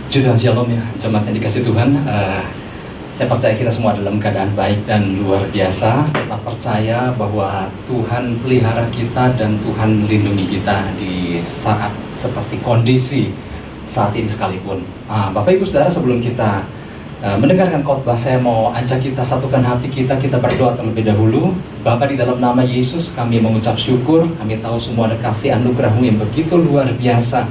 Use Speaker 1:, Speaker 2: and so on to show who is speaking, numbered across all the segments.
Speaker 1: Puji Tuhan, Shalom ya, jemaat yang dikasih Tuhan. Saya percaya kita semua dalam keadaan baik dan luar biasa. Tetap percaya bahwa Tuhan pelihara kita dan Tuhan lindungi kita di saat seperti kondisi saat ini sekalipun. Bapak Ibu Saudara, sebelum kita mendengarkan khotbah, saya mau ajak kita satukan hati kita berdoa terlebih dahulu. Bapa, di dalam nama Yesus kami mengucap syukur. Kami tahu semua ada kasih anugerah-Mu yang begitu luar biasa.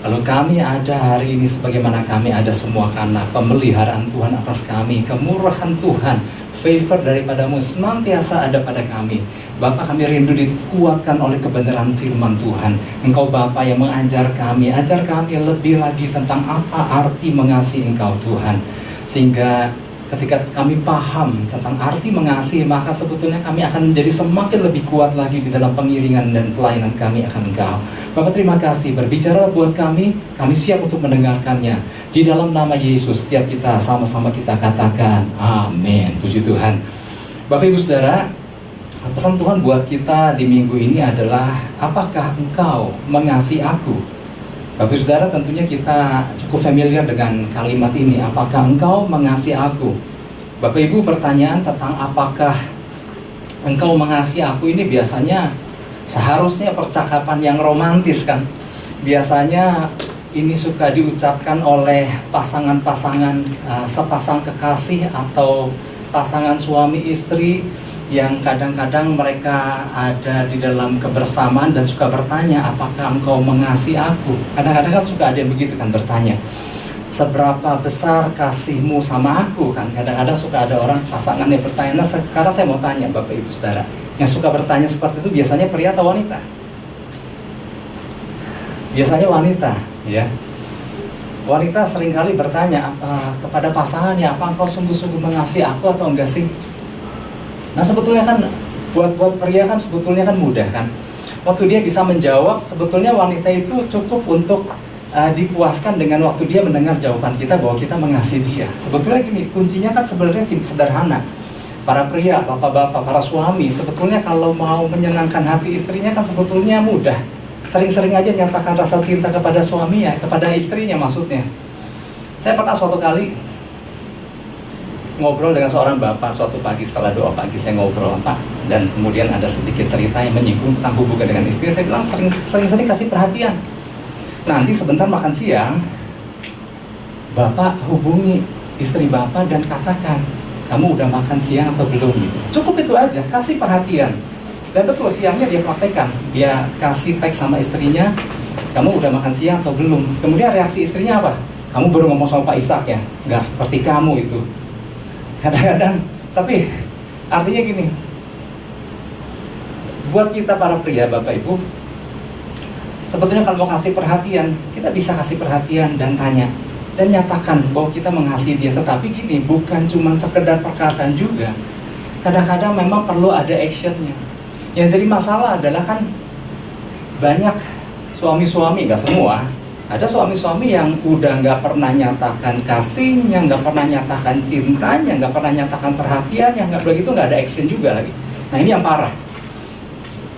Speaker 1: Kalau kami ada hari ini sebagaimana kami ada semua karena pemeliharaan Tuhan atas kami, kemurahan Tuhan, favor daripada-Mu senantiasa ada pada kami. Bapa, kami rindu dikuatkan oleh kebenaran firman Tuhan. Engkau Bapa yang mengajar kami, ajar kami lebih lagi tentang apa arti mengasihi Engkau Tuhan. Sehingga ketika kami paham tentang arti mengasihi, maka sebetulnya kami akan menjadi semakin lebih kuat lagi di dalam pengiringan dan pelayanan kami akan Engkau. Bapak, terima kasih, berbicara buat kami siap untuk mendengarkannya. Di dalam nama Yesus, setiap kita sama-sama kita katakan, amin. Puji Tuhan. Bapak Ibu Saudara, pesan Tuhan buat kita di minggu ini adalah, apakah engkau mengasihi aku? Bapak Ibu Saudara, tentunya kita cukup familiar dengan kalimat ini, apakah engkau mengasihi aku? Bapak Ibu, pertanyaan tentang apakah engkau mengasihi aku ini biasanya seharusnya percakapan yang romantis kan. Biasanya ini suka diucapkan oleh pasangan-pasangan, sepasang kekasih atau pasangan suami istri yang kadang-kadang mereka ada di dalam kebersamaan dan suka bertanya, apakah engkau mengasihi aku? Kadang-kadang kan suka ada yang begitu kan, bertanya, seberapa besar kasihmu sama aku kan? Kadang-kadang suka ada orang pasangan yang bertanya. Nah, sekarang saya mau tanya Bapak Ibu Saudara, yang suka bertanya seperti itu biasanya pria atau wanita? Biasanya wanita, ya. Wanita seringkali bertanya kepada pasangannya, apa engkau sungguh-sungguh mengasihi aku atau enggak sih? Nah, sebetulnya kan buat pria kan sebetulnya kan mudah kan. Waktu dia bisa menjawab, sebetulnya wanita itu cukup untuk dipuaskan dengan waktu dia mendengar jawaban kita bahwa kita mengasihi dia. Sebetulnya gini, kuncinya kan sebenarnya sederhana. Para pria, bapak-bapak, para suami, sebetulnya kalau mau menyenangkan hati istrinya kan sebetulnya mudah. Sering-sering aja nyatakan rasa cinta kepada suaminya, kepada istrinya maksudnya. Saya pernah suatu kali ngobrol dengan seorang bapak suatu pagi setelah doa pagi, saya ngobrol Pak, dan kemudian ada sedikit cerita yang menyinggung tentang hubungan dengan istri. Saya bilang sering-sering kasih perhatian. Nanti sebentar makan siang, Bapak hubungi istri Bapak dan katakan, kamu udah makan siang atau belum gitu. Cukup itu aja, kasih perhatian. Dan betul, siangnya dia praktekkan. Dia kasih teks sama istrinya, kamu udah makan siang atau belum. Kemudian reaksi istrinya apa? Kamu baru ngomong sama Pak Ishak ya? Nggak seperti kamu itu. Kadang-kadang, tapi artinya gini, buat kita para pria, Bapak Ibu, sebetulnya kalau mau kasih perhatian, kita bisa kasih perhatian dan tanya dan nyatakan bahwa kita mengasihi dia. Tetapi gini, bukan cuma sekedar perkataan juga. Kadang-kadang memang perlu ada actionnya. Yang jadi masalah adalah kan banyak suami-suami, nggak semua, ada suami-suami yang udah nggak pernah nyatakan kasihnya, nggak pernah nyatakan cintanya, nggak pernah nyatakan perhatiannya, nggak begitu, nggak ada action juga lagi. Nah, ini yang parah.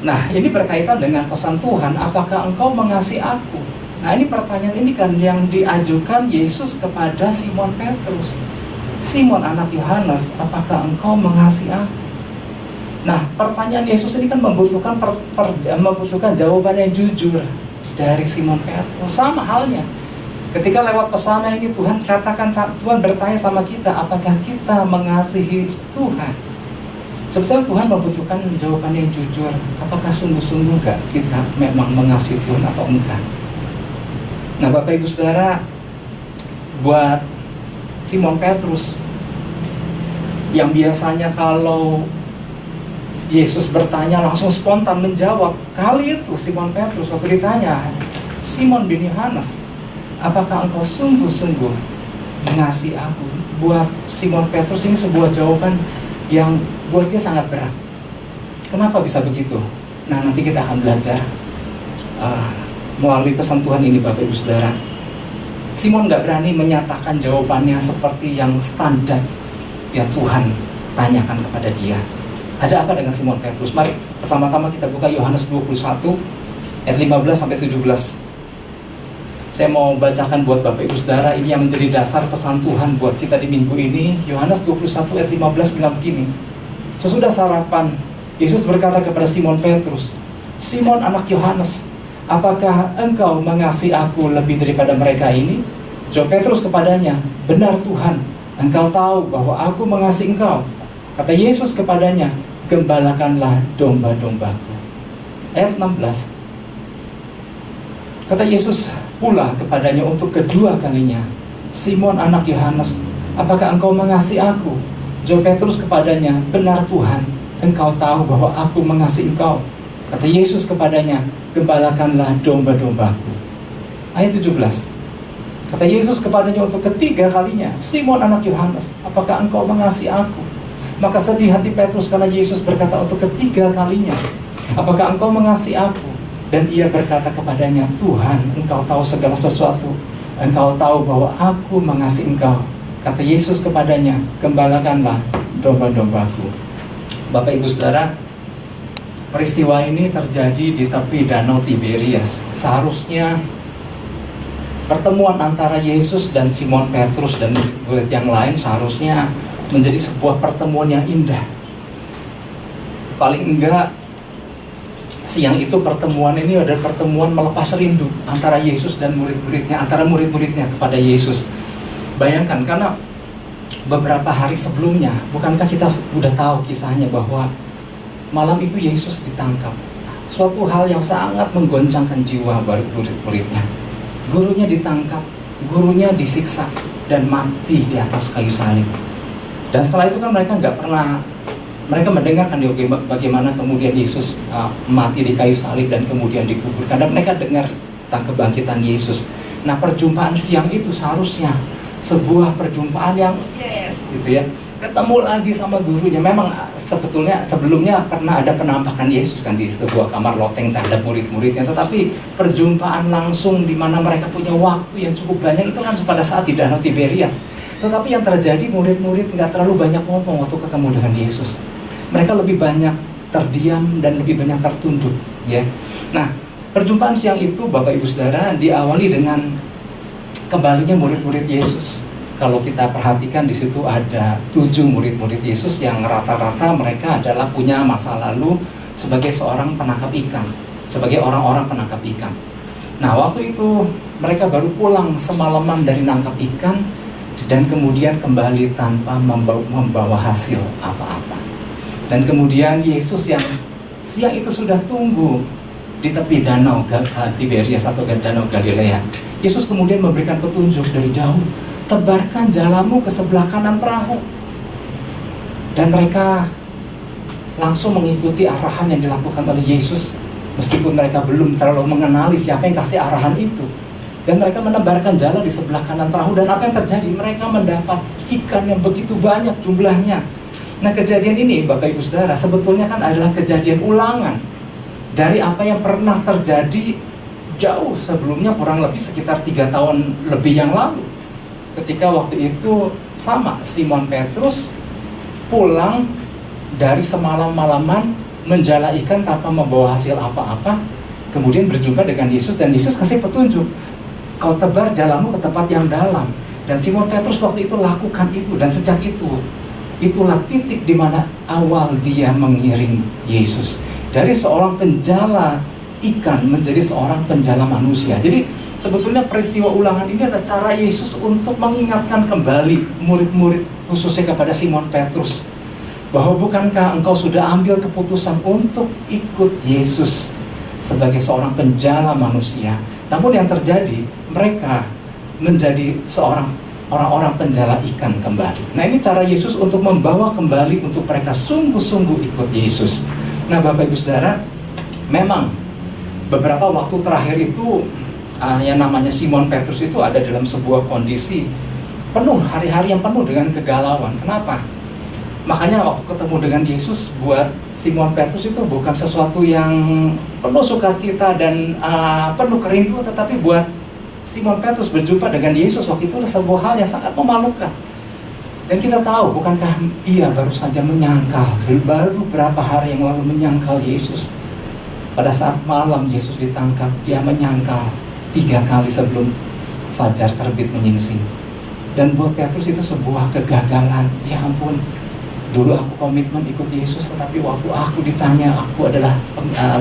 Speaker 1: Nah, ini berkaitan dengan pesan Tuhan, apakah engkau mengasihi aku? Nah, ini pertanyaan ini kan yang diajukan Yesus kepada Simon Petrus. Simon anak Yohanes, apakah engkau mengasihi aku? Nah, pertanyaan Yesus ini kan membutuhkan jawaban yang jujur dari Simon Petrus. Sama halnya, ketika lewat pesanan ini Tuhan bertanya sama kita, apakah kita mengasihi Tuhan? Sebetulnya Tuhan membutuhkan jawaban yang jujur. Apakah sungguh-sungguh gak kita memang mengasihi Tuhan atau enggak? Nah, Bapak Ibu Saudara, buat Simon Petrus yang biasanya kalau Yesus bertanya langsung spontan menjawab, kali itu Simon Petrus waktu ditanya, Simon bin Yohanes, apakah engkau sungguh-sungguh mengasihi aku? Buat Simon Petrus ini sebuah jawaban yang buat dia sangat berat. Kenapa bisa begitu? Nah, nanti kita akan belajar melalui pesan Tuhan ini, Bapak Ibu Saudara. Simon gak berani menyatakan jawabannya seperti yang standar yang Tuhan tanyakan kepada dia. Ada apa dengan Simon Petrus? Mari pertama-tama kita buka Yohanes 21 ayat 15 sampai 17. Saya mau bacakan buat Bapak Ibu Saudara, ini yang menjadi dasar pesan Tuhan buat kita di minggu ini. Yohanes 21 ayat 15 bilang begini. Sesudah sarapan, Yesus berkata kepada Simon Petrus, "Simon anak Yohanes, apakah engkau mengasihi aku lebih daripada mereka ini?" Jawab Petrus kepadanya, "Benar Tuhan, engkau tahu bahwa aku mengasihi engkau." Kata Yesus kepadanya, "Gembalakanlah domba-dombaku." Ayat 16. Kata Yesus pula kepadanya untuk kedua kalinya, "Simon anak Yohanes, apakah engkau mengasihi aku?" Jawab Petrus kepadanya, "Benar Tuhan, engkau tahu bahwa aku mengasihi engkau." Kata Yesus kepadanya, "Gembalakanlah domba-dombaku." Ayat 17. Kata Yesus kepadanya untuk ketiga kalinya, "Simon anak Yohanes, apakah engkau mengasihi aku?" Maka sedih hati Petrus karena Yesus berkata untuk ketiga kalinya, "Apakah engkau mengasihi aku?" Dan ia berkata kepadanya, "Tuhan, engkau tahu segala sesuatu. Engkau tahu bahwa aku mengasihi engkau." Kata Yesus kepadanya, "Gembalakanlah domba-dombaku." Bapak Ibu Saudara, peristiwa ini terjadi di tepi Danau Tiberias. Seharusnya pertemuan antara Yesus dan Simon Petrus dan murid yang lain seharusnya menjadi sebuah pertemuan yang indah. Paling enggak, siang itu pertemuan ini adalah pertemuan melepas rindu antara Yesus dan murid-muridnya, antara murid-muridnya kepada Yesus. Bayangkan, karena beberapa hari sebelumnya, bukankah kita sudah tahu kisahnya bahwa malam itu Yesus ditangkap. Suatu hal yang sangat menggoncangkan jiwa murid-muridnya. Gurunya ditangkap, gurunya disiksa, dan mati di atas kayu salib. Dan setelah itu kan mereka mendengarkan bagaimana kemudian Yesus mati di kayu salib dan kemudian dikuburkan, dan mereka dengar tentang kebangkitan Yesus. Nah, perjumpaan siang itu seharusnya sebuah perjumpaan yang gitu ya, ketemu lagi sama gurunya. Memang sebetulnya sebelumnya pernah ada penampakan Yesus kan di sebuah kamar loteng terhadap murid-muridnya, tetapi perjumpaan langsung di mana mereka punya waktu yang cukup banyak itu kan pada saat di Danau Tiberias. Tetapi yang terjadi, murid-murid nggak terlalu banyak ngomong waktu ketemu dengan Yesus. Mereka lebih banyak terdiam dan lebih banyak tertunduk, ya. Nah, perjumpaan siang itu, Bapak Ibu Saudara, diawali dengan kembalinya murid-murid Yesus. Kalau kita perhatikan di situ ada 7 murid-murid Yesus yang rata-rata mereka adalah punya masa lalu sebagai seorang penangkap ikan, sebagai orang-orang penangkap ikan. Nah, waktu itu mereka baru pulang semalaman dari nangkap ikan, dan kemudian kembali tanpa membawa hasil apa-apa. Dan kemudian Yesus yang siang itu sudah tunggu di tepi Danau Tiberias atau Danau Galilea. Yesus kemudian memberikan petunjuk dari jauh, "Tebarkan jalamu ke sebelah kanan perahu." Dan mereka langsung mengikuti arahan yang dilakukan oleh Yesus, meskipun mereka belum terlalu mengenali siapa yang kasih arahan itu. Dan mereka menebarkan jala di sebelah kanan perahu, dan apa yang terjadi? Mereka mendapat ikan yang begitu banyak jumlahnya. Nah, kejadian ini, Bapak Ibu Saudara, sebetulnya kan adalah kejadian ulangan dari apa yang pernah terjadi jauh sebelumnya, kurang lebih sekitar 3 tahun lebih yang lalu. Ketika waktu itu sama, Simon Petrus pulang dari semalam-malaman menjala ikan tanpa membawa hasil apa-apa, kemudian berjumpa dengan Yesus, dan Yesus kasih petunjuk, "Kau tebar jalamu ke tempat yang dalam." Dan Simon Petrus waktu itu lakukan itu, dan sejak itu, itulah titik di mana awal dia mengiring Yesus. Dari seorang penjala ikan menjadi seorang penjala manusia. Jadi sebetulnya peristiwa ulangan ini adalah cara Yesus untuk mengingatkan kembali murid-murid, khususnya kepada Simon Petrus, bahwa bukankah engkau sudah ambil keputusan untuk ikut Yesus sebagai seorang penjala manusia. Namun yang terjadi, mereka menjadi orang-orang penjala ikan kembali. Nah, ini cara Yesus untuk membawa kembali untuk mereka sungguh-sungguh ikut Yesus. Nah, Bapak Ibu Saudara, memang beberapa waktu terakhir itu yang namanya Simon Petrus itu ada dalam sebuah kondisi penuh, hari-hari yang penuh dengan kegalauan. Kenapa? Makanya waktu ketemu dengan Yesus, buat Simon Petrus itu bukan sesuatu yang penuh sukacita dan penuh kerinduan, tetapi buat Simon Petrus berjumpa dengan Yesus waktu itu adalah sebuah hal yang sangat memalukan. Dan kita tahu, bukankah dia baru saja menyangkal, baru beberapa hari yang lalu menyangkal Yesus. Pada saat malam Yesus ditangkap, dia menyangkal 3 kali sebelum fajar terbit menyingsing. Dan buat Petrus itu sebuah kegagalan. Ya ampun, dulu aku komitmen ikut Yesus, tetapi waktu aku ditanya aku adalah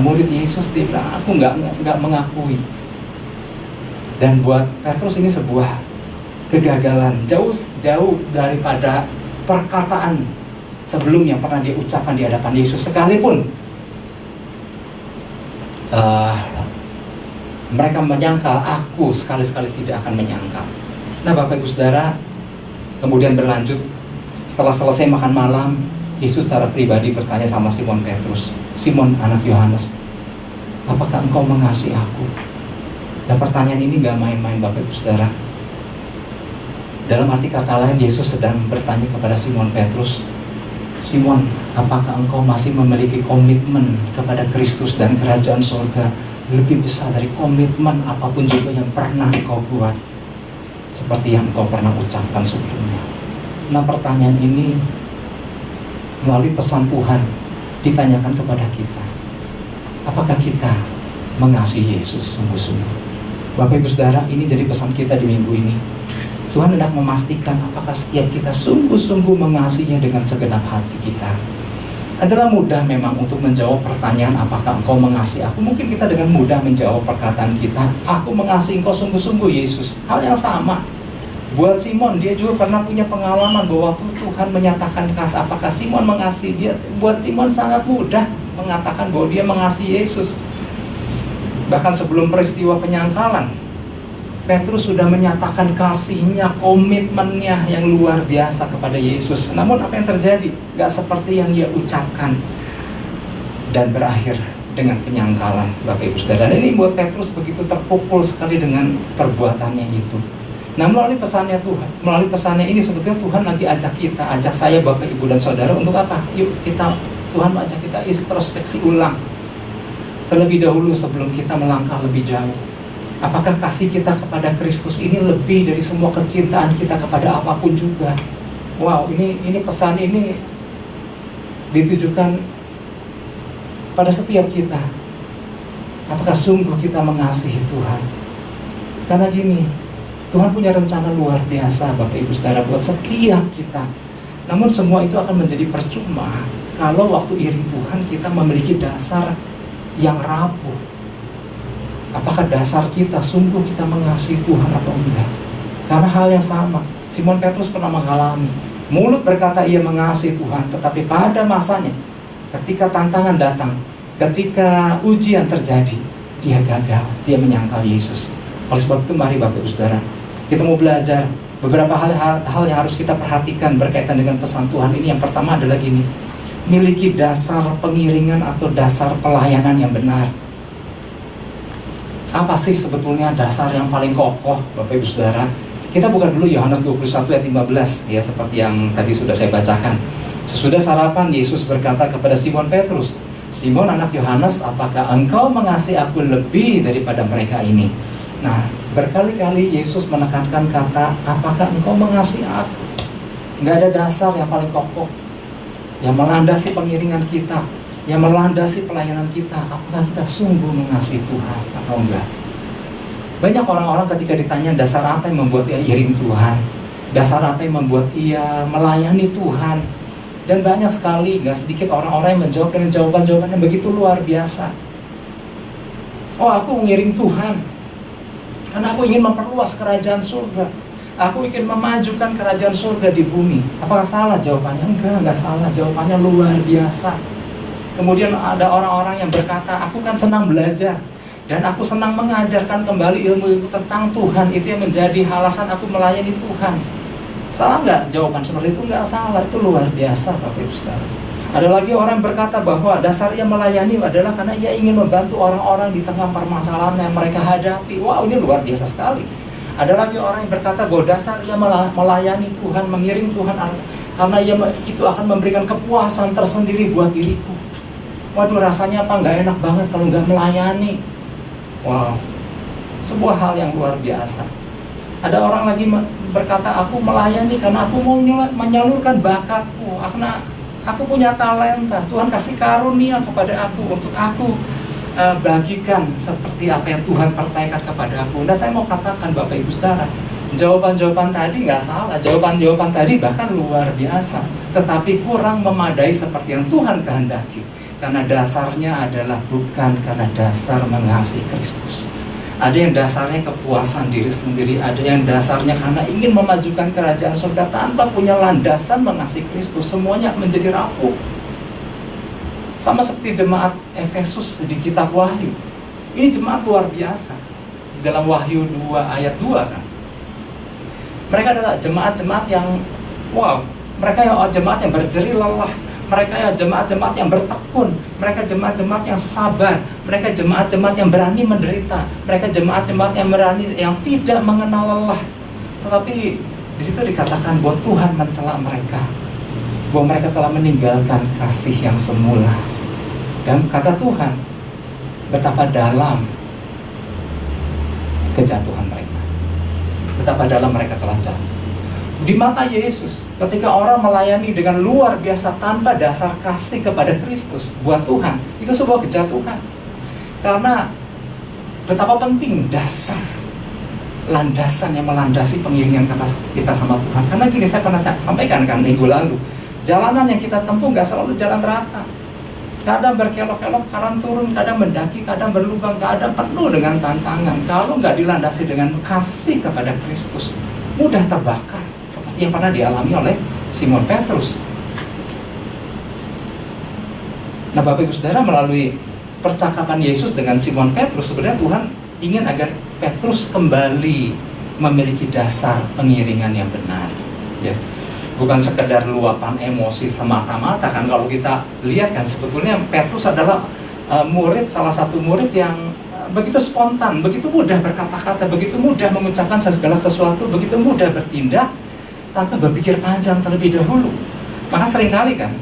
Speaker 1: murid Yesus, dia bilang aku nggak mengakui. Dan buat Petrus ini sebuah kegagalan, jauh daripada perkataan sebelumnya pernah dia ucapkan di hadapan Yesus. Sekalipun mereka menyangkal, aku sekali-sekali tidak akan menyangkal. Nah Bapak Ibu Saudara, kemudian berlanjut. Setelah selesai makan malam, Yesus secara pribadi bertanya sama Simon Petrus, Simon anak Yohanes, apakah engkau mengasihi aku? Dan pertanyaan ini gak main-main Bapak Ibu Saudara. Dalam arti kata lain, Yesus sedang bertanya kepada Simon Petrus, Simon, apakah engkau masih memiliki komitmen kepada Kristus dan kerajaan surga lebih besar dari komitmen apapun juga yang pernah engkau buat, seperti yang engkau pernah ucapkan sebelumnya? Nah pertanyaan ini melalui pesan Tuhan ditanyakan kepada kita. Apakah kita mengasihi Yesus sungguh-sungguh? Bapak Ibu Saudara, ini jadi pesan kita di minggu ini. Tuhan hendak memastikan apakah setiap kita sungguh-sungguh mengasihinya dengan segenap hati kita. Adalah mudah memang untuk menjawab pertanyaan apakah engkau mengasihi aku. Mungkin kita dengan mudah menjawab perkataan kita, aku mengasihi engkau sungguh-sungguh Yesus. Hal yang sama buat Simon, dia juga pernah punya pengalaman bahwa waktu Tuhan menyatakan kasih, apakah Simon mengasihi dia. Buat Simon sangat mudah mengatakan bahwa dia mengasihi Yesus. Bahkan sebelum peristiwa penyangkalan, Petrus sudah menyatakan kasihnya, komitmennya yang luar biasa kepada Yesus. Namun apa yang terjadi? Gak seperti yang dia ucapkan. Dan berakhir dengan penyangkalan, Bapak Ibu Saudara. Dan ini buat Petrus begitu terpukul sekali dengan perbuatannya itu. Nah melalui pesannya Tuhan, melalui pesannya ini sebetulnya Tuhan lagi ajak kita, ajak saya Bapak Ibu dan Saudara untuk apa? Yuk Tuhan ajak kita introspeksi ulang terlebih dahulu sebelum kita melangkah lebih jauh. Apakah kasih kita kepada Kristus ini lebih dari semua kecintaan kita kepada apapun juga? Wow, ini pesan ini ditujukan pada setiap kita. Apakah sungguh kita mengasihi Tuhan? Karena gini, Tuhan punya rencana luar biasa Bapak Ibu Saudara buat setiap kita. Namun semua itu akan menjadi percuma kalau waktu iring Tuhan kita memiliki dasar yang rapuh. Apakah dasar kita sungguh kita mengasihi Tuhan atau enggak? Karena hal yang sama, Simon Petrus pernah mengalami. Mulut berkata ia mengasihi Tuhan, tetapi pada masanya, ketika tantangan datang, ketika ujian terjadi, dia gagal, dia menyangkal Yesus. Oleh sebab itu mari Bapak Ibu Saudara, kita mau belajar beberapa hal yang harus kita perhatikan berkaitan dengan pesan Tuhan ini. Yang pertama adalah gini, miliki dasar pengiringan atau dasar pelayanan yang benar. Apa sih sebetulnya dasar yang paling kokoh Bapak Ibu Saudara? Kita buka dulu Yohanes 21 ayat 15 ya, seperti yang tadi sudah saya bacakan. Sesudah sarapan Yesus berkata kepada Simon Petrus, Simon anak Yohanes, apakah engkau mengasihi aku lebih daripada mereka ini? Nah, berkali-kali Yesus menekankan kata, apakah engkau mengasihi aku? Nggak ada dasar yang paling kokoh yang melandasi pengiringan kita, yang melandasi pelayanan kita. Apakah kita sungguh mengasihi Tuhan atau enggak? Banyak orang-orang ketika ditanya dasar apa yang membuat ia iring Tuhan, dasar apa yang membuat ia melayani Tuhan, dan banyak sekali, gak sedikit orang-orang yang menjawab dengan jawaban-jawaban yang begitu luar biasa. Oh, aku mengiring Tuhan karena aku ingin memperluas kerajaan surga, aku ingin memajukan kerajaan surga di bumi. Apakah salah jawabannya? Enggak salah, jawabannya luar biasa. Kemudian ada orang-orang yang berkata, aku kan senang belajar dan aku senang mengajarkan kembali ilmu tentang Tuhan, itu yang menjadi alasan aku melayani Tuhan. Salah nggak jawaban seperti itu? Nggak salah, itu luar biasa Bapak Ibu Saudara. Ada lagi orang berkata bahwa dasar ia melayani adalah karena ia ingin membantu orang-orang di tengah permasalahan yang mereka hadapi. Wow, ini luar biasa sekali. Ada lagi orang yang berkata bahwa dasar ia melayani Tuhan, mengiring Tuhan karena itu akan memberikan kepuasan tersendiri buat diriku. Waduh, rasanya apa nggak enak banget kalau nggak melayani. Wow, sebuah hal yang luar biasa. Ada orang lagi berkata, aku melayani karena aku mau menyalurkan bakatku, karena aku punya talenta, Tuhan kasih karunia kepada aku untuk aku bagikan seperti apa yang Tuhan percayakan kepada aku. Dan saya mau katakan Bapak Ibu Saudara, jawaban-jawaban tadi nggak salah, jawaban-jawaban tadi bahkan luar biasa, tetapi kurang memadai seperti yang Tuhan kehendaki. Karena dasarnya adalah bukan karena dasar mengasihi Kristus. Ada yang dasarnya kepuasan diri sendiri, ada yang dasarnya karena ingin memajukan kerajaan surga tanpa punya landasan mengasihi Kristus. Semuanya menjadi rapuh. Sama seperti jemaat Efesus di kitab Wahyu. Ini jemaat luar biasa. Dalam Wahyu 2 ayat 2 kan. Mereka adalah jemaat-jemaat yang mereka jemaat yang berjerih lelah. Mereka ya jemaat-jemaat yang bertekun. Mereka jemaat-jemaat yang sabar. Mereka jemaat-jemaat yang berani menderita. Mereka jemaat-jemaat yang tidak mengenal lelah. Tetapi di situ dikatakan bahwa Tuhan mencela mereka, bahwa mereka telah meninggalkan kasih yang semula. Dan kata Tuhan, betapa dalam kejatuhan mereka, betapa dalam mereka telah jatuh. Di mata Yesus, ketika orang melayani dengan luar biasa tanpa dasar kasih kepada Kristus, buat Tuhan, itu sebuah kejatuhan. Karena betapa penting dasar, landasan yang melandasi pengiringan kita sama Tuhan. Karena gini, saya pernah sampaikan kan minggu lalu, jalanan yang kita tempuh nggak selalu jalan rata. Kadang berkelok-kelok, kadang turun, kadang mendaki, kadang berlubang, kadang penuh dengan tantangan. Kalau nggak dilandasi dengan kasih kepada Kristus, mudah terbakar. Seperti yang pernah dialami oleh Simon Petrus. Nah Bapak Ibu Saudara, melalui percakapan Yesus dengan Simon Petrus, sebenarnya Tuhan ingin agar Petrus kembali memiliki dasar pengiringan yang benar, ya. Bukan sekedar luapan emosi semata-mata kan. Kalau kita lihat kan, sebetulnya Petrus adalah salah satu murid yang begitu spontan, begitu mudah berkata-kata, begitu mudah mengucapkan segala sesuatu, begitu mudah bertindak tanpa berpikir panjang terlebih dahulu. Maka seringkali kan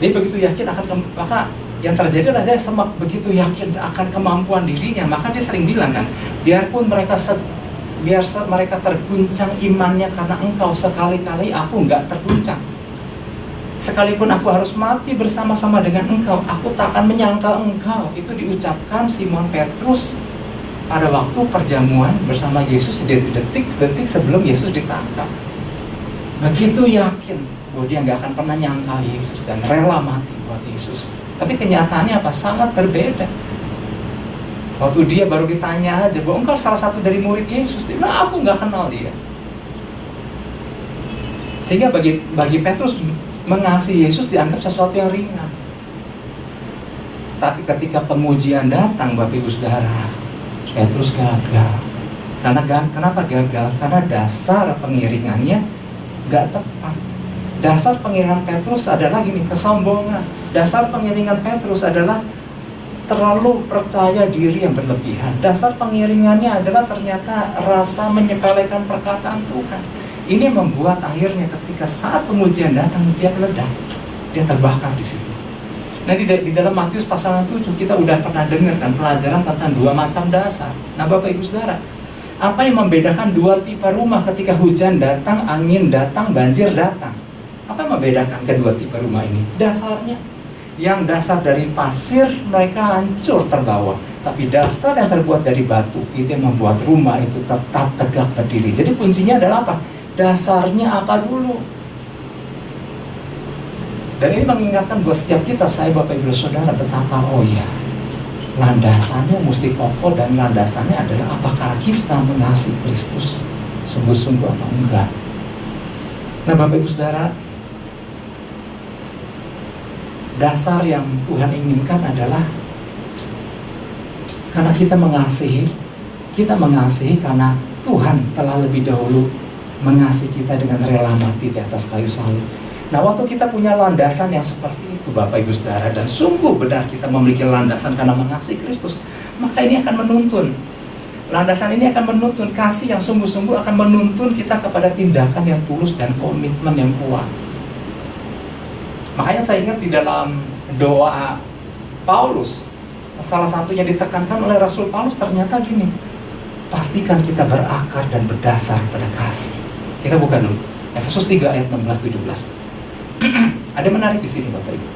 Speaker 1: dia begitu yakin maka yang terjadi adalah dia begitu yakin akan kemampuan dirinya, maka dia sering bilang kan, biarpun mereka terguncang imannya karena engkau, sekali-kali aku nggak terguncang. Sekalipun aku harus mati bersama-sama dengan engkau, aku tak akan menyangkal engkau. Itu diucapkan Simon Petrus pada waktu perjamuan bersama Yesus detik-detik sebelum Yesus ditangkap. Begitu yakin bahwa dia nggak akan pernah nyangkal Yesus dan rela mati buat Yesus. Tapi kenyataannya apa? Sangat berbeda. Waktu dia baru ditanya aja bahwa engkau salah satu dari murid Yesus, dia bilang, aku nggak kenal dia. Sehingga bagi Petrus, mengasihi Yesus dianggap sesuatu yang ringan. Tapi ketika pengujian datang, Bapak Ibu Saudara, Petrus gagal. Kenapa gagal? Karena dasar pengiringannya gak tepat. Dasar pengiringan Petrus adalah kesombongan. Dasar pengiringan Petrus adalah terlalu percaya diri yang berlebihan. Dasar pengiringannya adalah ternyata rasa menyepelekan perkataan Tuhan. Ini membuat akhirnya ketika saat pengujian datang, dia meledak, dia terbakar di situ. Nah di dalam Matius pasal 7 kita udah pernah dengar kan pelajaran tentang dua macam dasar. Nah Bapak Ibu Saudara, apa yang membedakan dua tipe rumah ketika hujan datang, angin datang, banjir datang? Apa yang membedakan kedua tipe rumah ini? Dasarnya. Yang dasar dari pasir, mereka hancur terbawa. Tapi dasar yang terbuat dari batu, itu yang membuat rumah itu tetap tegak berdiri. Jadi kuncinya adalah apa? Dasarnya apa dulu? Dan ini mengingatkan buat setiap kita, saya Bapak Ibu Saudara, betapa landasannya mesti kokoh, dan landasannya adalah apakah kita mengasihi Kristus sungguh-sungguh atau enggak. Nah Bapak Ibu Saudara, dasar yang Tuhan inginkan adalah karena kita mengasihi karena Tuhan telah lebih dahulu mengasihi kita dengan rela mati di atas kayu salib. Nah waktu kita punya landasan yang seperti itu Bapak Ibu Saudara, dan sungguh benar kita memiliki landasan karena mengasihi Kristus, maka ini akan menuntun, landasan ini akan menuntun kasih yang sungguh-sungguh, akan menuntun kita kepada tindakan yang tulus dan komitmen yang kuat. Makanya saya ingat di dalam doa Paulus, salah satunya ditekankan oleh Rasul Paulus ternyata gini, pastikan kita berakar dan berdasar pada kasih. Kita buka dulu Efesus 3 ayat 16-17. Ada menarik di sini Bapak Ibu.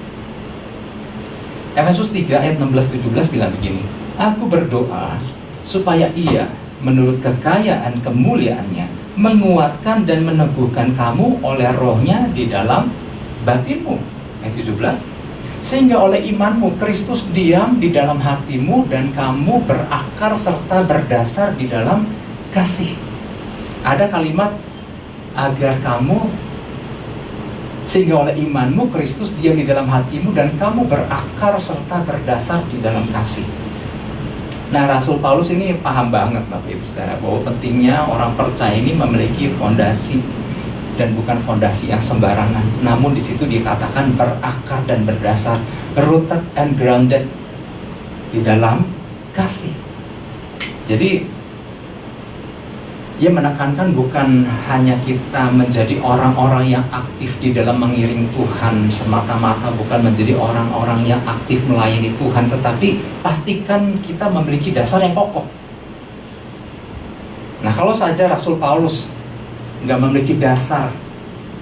Speaker 1: Efesus 3 ayat 16-17 bilang begini, aku berdoa supaya Ia menurut kekayaan kemuliaannya menguatkan dan meneguhkan kamu oleh rohnya di dalam batinmu. Ayat 17, sehingga oleh imanmu Kristus diam di dalam hatimu dan kamu berakar serta berdasar di dalam kasih. Ada kalimat agar kamu, sehingga oleh imanmu Kristus diam di dalam hatimu dan kamu berakar serta berdasar di dalam kasih. Nah, Rasul Paulus ini paham banget Bapak Ibu Saudara bahwa pentingnya orang percaya ini memiliki fondasi, dan bukan fondasi yang sembarangan. Namun di situ dikatakan berakar dan berdasar, rooted and grounded di dalam kasih. Jadi ia menekankan bukan hanya kita menjadi orang-orang yang aktif di dalam mengiring Tuhan semata-mata, bukan menjadi orang-orang yang aktif melayani Tuhan, tetapi pastikan kita memiliki dasar yang kokoh. Nah, kalau saja Rasul Paulus nggak memiliki dasar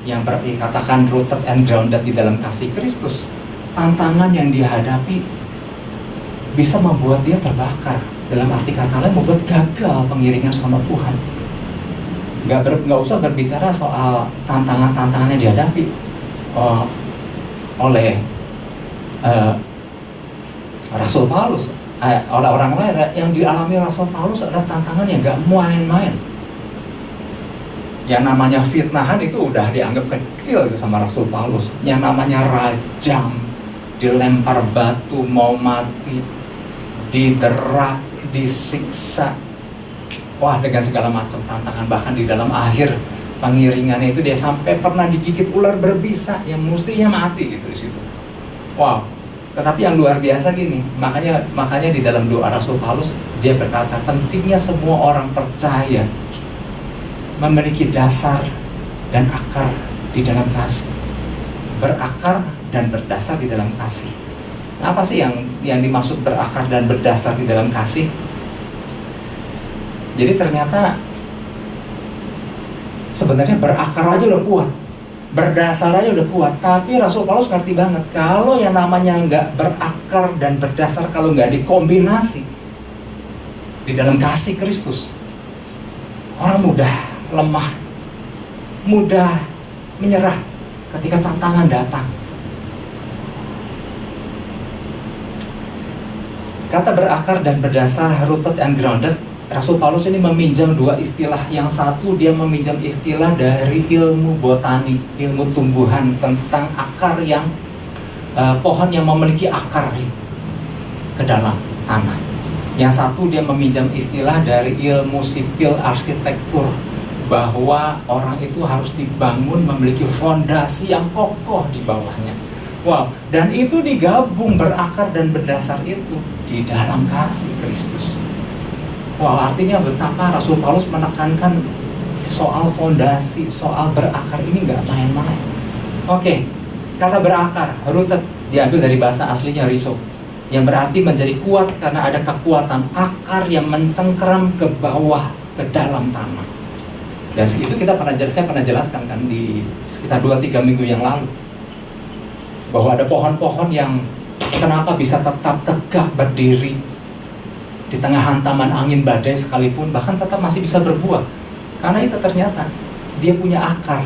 Speaker 1: yang dikatakan rooted and grounded di dalam kasih Kristus, tantangan yang dihadapi bisa membuat dia terbakar. Dalam arti kata lain, membuat gagal pengiringan sama Tuhan. Nggak usah berbicara soal tantangan-tantangan yang dihadapi oleh Rasul Paulus, oleh orang lain. Yang dialami Rasul Paulus adalah tantangan yang nggak main-main. Yang namanya fitnahan itu udah dianggap kecil gitu sama Rasul Paulus. Yang namanya rajam, dilempar batu, mau mati, didera, disiksa, wah, dengan segala macam tantangan. Bahkan di dalam akhir pengiringannya itu dia sampai pernah digigit ular berbisa yang mestinya mati gitu di situ. Wow. Tetapi yang luar biasa gini, makanya di dalam doa Rasul Paulus dia berkata pentingnya semua orang percaya memiliki dasar dan akar di dalam kasih. Berakar dan berdasar di dalam kasih. Apa sih yang dimaksud berakar dan berdasar di dalam kasih? Jadi ternyata sebenarnya berakar aja udah kuat, berdasar aja udah kuat. Tapi Rasul Paulus ngerti banget kalau yang namanya nggak berakar dan berdasar, kalau nggak dikombinasi di dalam kasih Kristus, orang mudah lemah, mudah menyerah ketika tantangan datang. Kata berakar dan berdasar, rooted and grounded, Rasul Paulus ini meminjam dua istilah. Yang satu dia meminjam istilah dari ilmu botani, ilmu tumbuhan, tentang akar yang pohon yang memiliki akar ke dalam tanah. Yang satu dia meminjam istilah dari ilmu sipil arsitektur, bahwa orang itu harus dibangun memiliki fondasi yang kokoh di bawahnya. Wow, dan itu digabung berakar dan berdasar itu di dalam kasih Kristus. Wah, artinya betapa Rasul Paulus menekankan soal fondasi, soal berakar ini nggak main-main. Oke, kata berakar, rooted, diambil dari bahasa aslinya rizo, yang berarti menjadi kuat karena ada kekuatan akar yang mencengkeram ke bawah, ke dalam tanah. Dan itu saya pernah jelaskan kan di sekitar 2-3 minggu yang lalu, bahwa ada pohon-pohon yang kenapa bisa tetap tegak berdiri di tengah hantaman angin badai sekalipun, bahkan tetap masih bisa berbuah. Karena itu ternyata dia punya akar.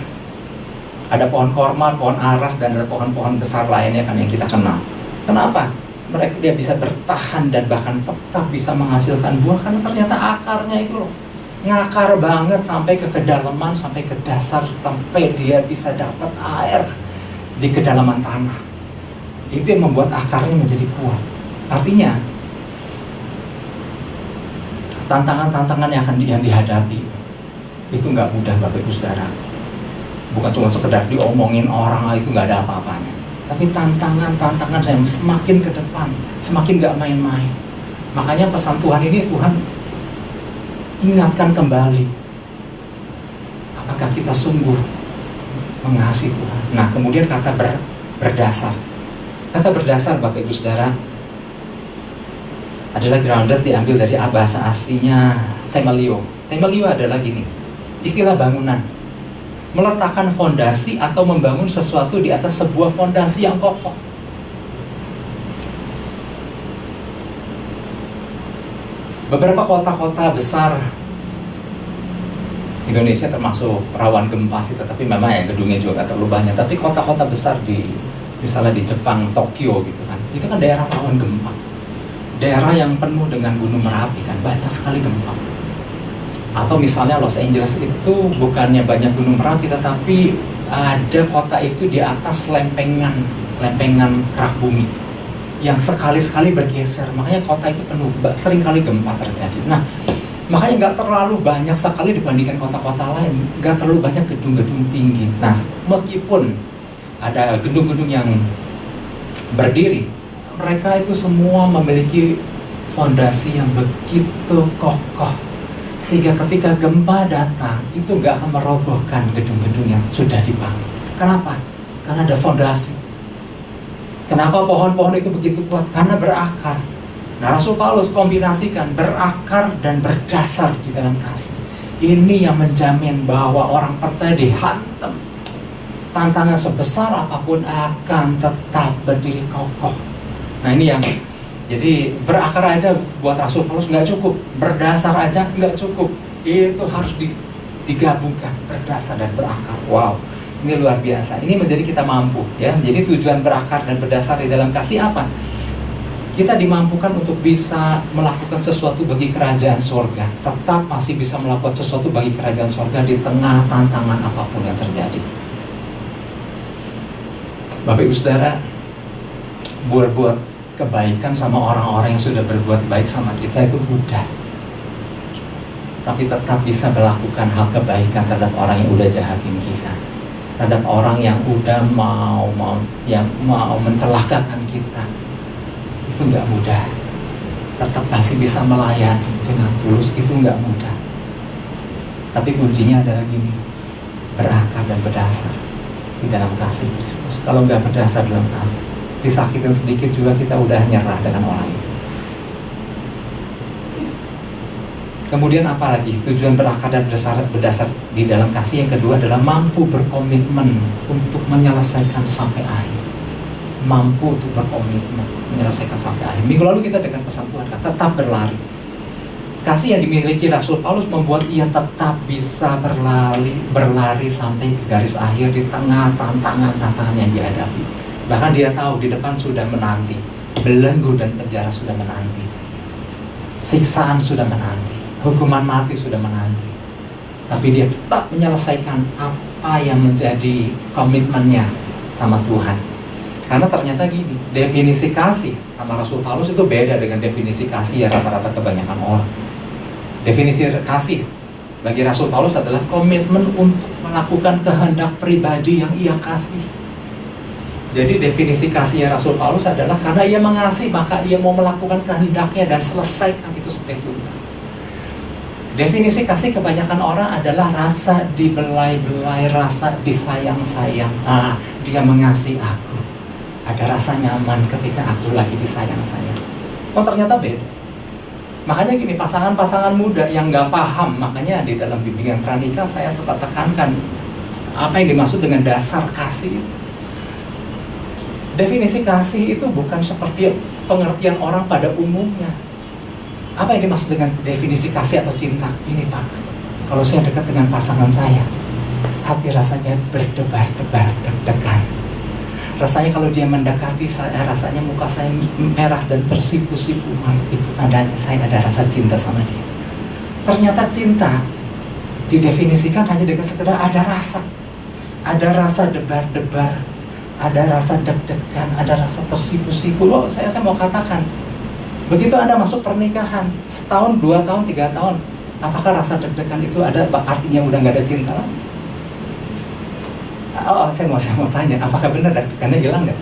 Speaker 1: Ada pohon korma, pohon aras, dan ada pohon-pohon besar lainnya kan yang kita kenal. Kenapa? Dia bisa bertahan dan bahkan tetap bisa menghasilkan buah, karena ternyata akarnya itu ngakar banget sampai ke kedalaman, sampai ke dasar, sampai dia bisa dapat air di kedalaman tanah. Itu yang membuat akarnya menjadi kuat. Artinya tantangan-tantangan yang dihadapi itu nggak mudah Bapak Ibu Saudara. Bukan cuma sekedar diomongin orang, itu nggak ada apa-apanya. Tapi tantangan-tantangan yang semakin ke depan, semakin nggak main-main. Makanya pesan Tuhan ini Tuhan ingatkan kembali, apakah kita sungguh mengasihi Tuhan. Nah, kemudian kata berdasar. Kata berdasar Bapak Ibu Saudara adalah grounded, diambil dari bahasa aslinya temelio. Temelio adalah gini, istilah bangunan, meletakkan fondasi atau membangun sesuatu di atas sebuah fondasi yang kokoh. Beberapa kota-kota besar Indonesia termasuk rawan gempa sih, tetapi memang ya gedungnya juga gak terlalu banyak. Tapi kota-kota besar misalnya di Jepang, Tokyo gitu kan, itu kan daerah rawan gempa. Daerah yang penuh dengan gunung Merapi kan, banyak sekali gempa. Atau misalnya Los Angeles itu bukannya banyak gunung Merapi, tetapi ada kota itu di atas lempengan kerak bumi yang sekali-sekali bergeser. Makanya kota itu penuh, sering kali gempa terjadi. Nah, makanya nggak terlalu banyak sekali dibandingkan kota-kota lain, nggak terlalu banyak gedung-gedung tinggi. Nah, meskipun ada gedung-gedung yang berdiri, mereka itu semua memiliki fondasi yang begitu kokoh, sehingga ketika gempa datang, itu nggak akan merobohkan gedung-gedung yang sudah dibangun. Kenapa? Karena ada fondasi. Kenapa pohon-pohon itu begitu kuat? Karena berakar. Nah, Rasul Paulus kombinasikan berakar dan berdasar di dalam kasih. Ini yang menjamin bahwa orang percaya dihantam tantangan sebesar apapun akan tetap berdiri kokoh. Nah, ini yang jadi berakar aja buat Rasul Paulus nggak cukup, berdasar aja nggak cukup. Itu harus digabungkan, berdasar dan berakar. Wow, ini luar biasa. Ini menjadi kita mampu ya. Jadi tujuan berakar dan berdasar di dalam kasih apa? Kita dimampukan untuk bisa melakukan sesuatu bagi kerajaan surga, tetap masih bisa melakukan sesuatu bagi kerajaan surga di tengah tantangan apapun yang terjadi. Bapak Ibu Saudara, buat kebaikan sama orang-orang yang sudah berbuat baik sama kita itu mudah, tapi tetap bisa melakukan hal kebaikan terhadap orang yang udah jahatin kita, terhadap orang yang udah mau mencelakakan kita. Itu nggak mudah. Tetap masih bisa melayani dengan tulus, itu nggak mudah. Tapi kuncinya adalah gini, berakar dan berdasar di dalam kasih Kristus. Kalau nggak berdasar dalam kasih, disakitin sedikit juga kita udah nyerah dengan orang itu. Kemudian apa lagi? Tujuan berakar dan berdasar di dalam kasih yang kedua adalah mampu berkomitmen untuk menyelesaikan sampai akhir. Mampu untuk berkomitmen menyelesaikan sampai akhir. Minggu lalu kita dengan pesan Tuhan tetap berlari. Kasih yang dimiliki Rasul Paulus membuat ia tetap bisa berlari sampai ke garis akhir di tengah tantangan yang dihadapi. Bahkan dia tahu di depan sudah menanti, belenggu dan penjara sudah menanti, siksaan sudah menanti, hukuman mati sudah menanti. Tapi dia tetap menyelesaikan apa yang menjadi komitmennya sama Tuhan. Karena ternyata gini, definisi kasih sama Rasul Paulus itu beda dengan definisi kasih ya rata-rata kebanyakan orang. Definisi kasih bagi Rasul Paulus adalah komitmen untuk melakukan kehendak pribadi yang ia kasih. Jadi definisi kasihnya Rasul Paulus adalah karena ia mengasihi, maka ia mau melakukan kehendaknya dan selesaikan itu sampai tuntas. Definisi kasih kebanyakan orang adalah rasa dibelai-belai, rasa disayang-sayang. Dia mengasihi aku. Ada rasa nyaman ketika aku lagi disayang-sayang. Oh, ternyata beda. Makanya gini, pasangan-pasangan muda yang nggak paham, makanya di dalam bimbingan pranikah saya suka tekankan apa yang dimaksud dengan dasar kasih. Definisi kasih itu bukan seperti pengertian orang pada umumnya. Apa yang dimaksud dengan definisi kasih atau cinta? Ini Pak, kalau saya dekat dengan pasangan saya, hati rasanya berdebar-debar, deg-degan. Rasanya kalau dia mendekati saya, rasanya muka saya merah dan tersipu-sipu. Itu tandanya saya ada rasa cinta sama dia. Ternyata cinta didefinisikan hanya dengan sekedar ada rasa debar-debar, ada rasa deg-degan, ada rasa tersipu-sipu. Loh, saya mau katakan, begitu Anda masuk pernikahan, setahun, 2 tahun, 3 tahun, apakah rasa deg-degan itu ada artinya udah nggak ada cinta lagi? Saya mau tanya, apakah benar deg-degannya hilang nggak?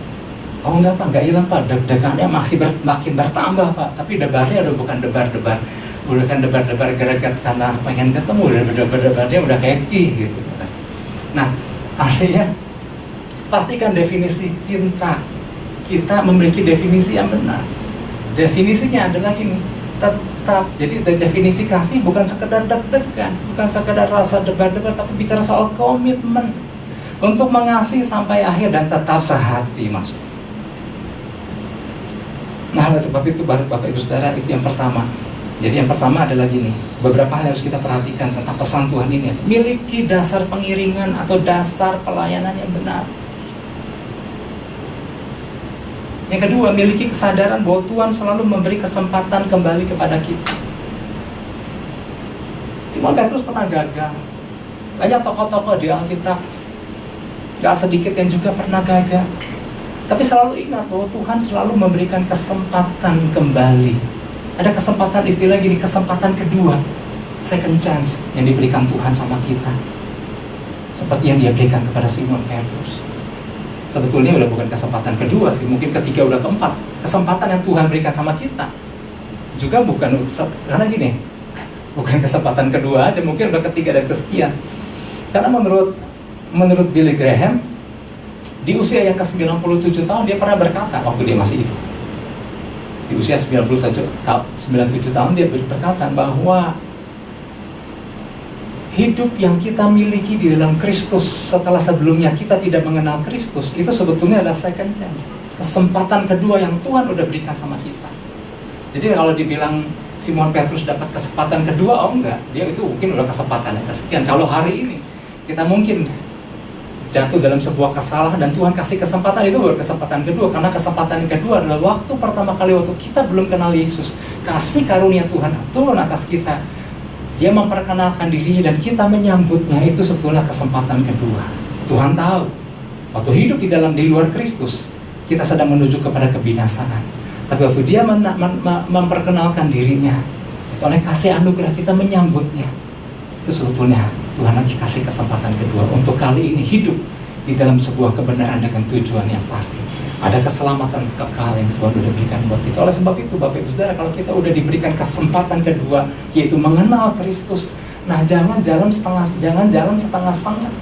Speaker 1: Oh enggak Pak, nggak hilang Pak, deg-degannya masih makin bertambah Pak, tapi debarnya udah bukan debar-debar, udah kan debar-debar greget karena pengen ketemu, udah debar-debarnya udah keki gitu. Nah, artinya pastikan definisi cinta kita memiliki definisi yang benar. Definisinya adalah ini, tetap. Jadi definisi kasih bukan sekedar deg-degan, bukan sekedar rasa debar-debar, tapi bicara soal komitmen untuk mengasihi sampai akhir dan tetap sehati masuk. Nah, oleh sebab itu Bapak Ibu Saudara, itu yang pertama. Jadi yang pertama adalah gini, beberapa hal yang harus kita perhatikan tentang pesan Tuhan ini. Miliki dasar pengiringan atau dasar pelayanan yang benar. Yang kedua, miliki kesadaran bahwa Tuhan selalu memberi kesempatan kembali kepada kita. Simon Petrus pernah gagal. Banyak tokoh-tokoh di Alkitab, gak sedikit yang juga pernah gagal. Tapi selalu ingat bahwa Tuhan selalu memberikan kesempatan kembali. Ada kesempatan, istilah gini, kesempatan kedua, second chance yang diberikan Tuhan sama kita. Seperti yang dia berikan kepada Simon Petrus. Sebetulnya udah bukan kesempatan kedua sih, mungkin ketiga udah keempat. Kesempatan yang Tuhan berikan sama kita juga bukan, karena gini, bukan kesempatan kedua aja, mungkin udah ketiga dan kesekian. Karena menurut Billy Graham, di usia yang ke-97 tahun dia pernah berkata waktu dia masih hidup. Di usia 97 tahun dia berkata bahwa hidup yang kita miliki di dalam Kristus setelah sebelumnya kita tidak mengenal Kristus, itu sebetulnya adalah second chance, kesempatan kedua yang Tuhan udah berikan sama kita. Jadi kalau dibilang Simon Petrus dapat kesempatan kedua, oh enggak, dia itu mungkin udah kesempatan yang kesekian. Kalau hari ini kita mungkin jatuh dalam sebuah kesalahan dan Tuhan kasih kesempatan, itu baru kesempatan kedua. Karena kesempatan yang kedua adalah waktu pertama kali waktu kita belum kenal Yesus, kasih karunia Tuhan turun atas kita, dia memperkenalkan dirinya dan kita menyambutnya. Itu sebetulnya kesempatan kedua. Tuhan tahu waktu hidup di luar Kristus kita sedang menuju kepada kebinasaan, tapi waktu dia memperkenalkan dirinya, itu oleh kasih anugerah kita menyambutnya. Itu sebetulnya Tuhan lagi kasih kesempatan kedua untuk kali ini hidup di dalam sebuah kebenaran dengan tujuan yang pasti. Ada keselamatan kekal yang Tuhan sudah berikan buat kita. Oleh sebab itu Bapak Ibu Saudara, kalau kita udah diberikan kesempatan kedua, yaitu mengenal Kristus, nah jangan jalan setengah-setengah.